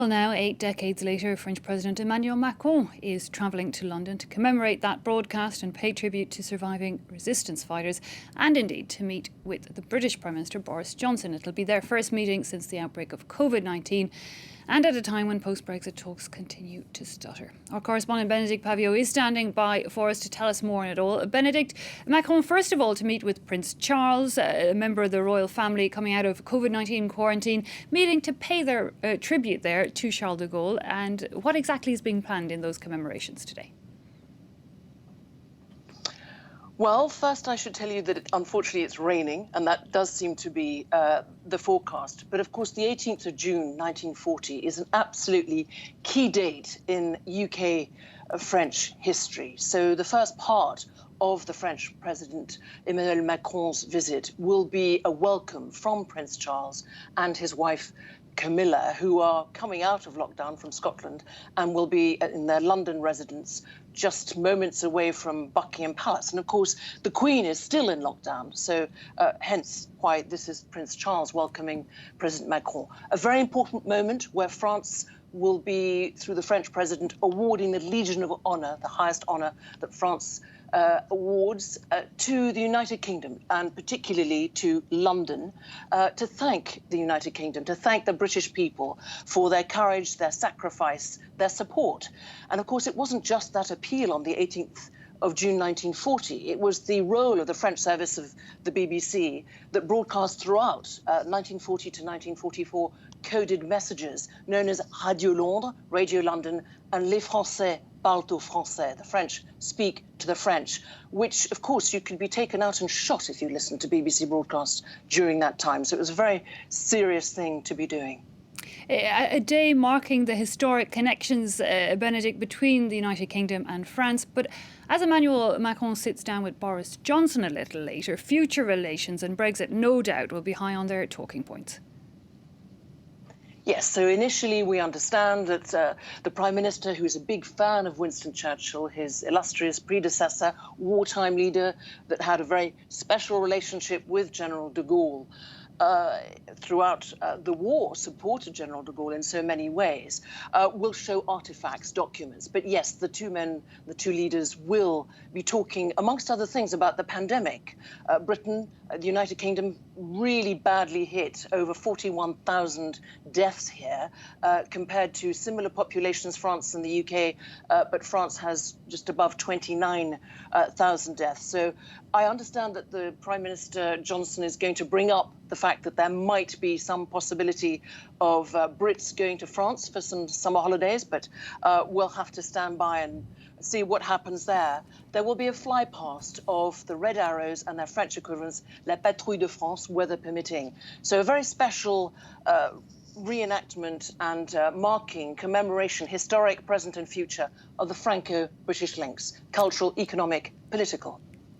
Well, now, 8 decades later, French President Emmanuel Macron is travelling to London to commemorate that broadcast and pay tribute to surviving resistance fighters, and indeed to meet with the British Prime Minister Boris Johnson. It'll be their first meeting since the outbreak of COVID-19, and at a time when post-Brexit talks continue to stutter. Our correspondent Benedicte Paviot is standing by for us to tell us more on it all. Benedicte, Macron, first of all, to meet with Prince Charles, a member of the royal family coming out of COVID-19 quarantine, meeting to pay their tribute there to Charles de Gaulle. And what exactly is being planned in those commemorations today? Well, first I should tell you that unfortunately it's raining, and that does seem to be the forecast. But of course, the 18th of June 1940 is an absolutely key date in UK French history. So the first part of the French President Emmanuel Macron's visit will be a welcome from Prince Charles and his wife Camilla, who are coming out of lockdown from Scotland and will be in their London residence just moments away from Buckingham Palace. And of course, the Queen is still in lockdown, so hence why this is Prince Charles welcoming President Macron. A very important moment where France will be, through the French president, awarding the Legion of Honour, the highest honour that France awards to the United Kingdom, and particularly to London, to thank the United Kingdom, to thank the British people for their courage, their sacrifice, their support. And of course, it wasn't just that appeal on the 18th of June 1940. It was the role of the French service of the BBC that broadcast throughout 1940 to 1944 coded messages known as Radio Londres, Radio London, and Les Français parlent aux Français, the French speak to the French, which, of course, you could be taken out and shot if you listened to BBC broadcasts during that time. So it was a very serious thing to be doing. A day marking the historic connections, Benedict, between the United Kingdom and France. But as Emmanuel Macron sits down with Boris Johnson a little later, future relations and Brexit no doubt will be high on their talking points. Yes, so initially we understand that the Prime Minister, who is a big fan of Winston Churchill, his illustrious predecessor, wartime leader that had a very special relationship with General de Gaulle, throughout the war, supported General de Gaulle in so many ways, will show artifacts, documents. But yes, the two leaders will be talking, amongst other things, about the pandemic. Britain, the United Kingdom, really badly hit, over 41,000 deaths here, compared to similar populations, France and the UK, but France has just above 29,000 deaths. So I understand that the Prime Minister Johnson is going to bring up the fact that there might be some possibility of Brits going to France for some summer holidays, but we'll have to stand by and see what happens there. There will be a fly past of the Red Arrows and their French equivalents, La Patrouille de France, weather permitting. So a very special reenactment and marking, commemoration, historic present and future of the Franco-British links, cultural, economic, political.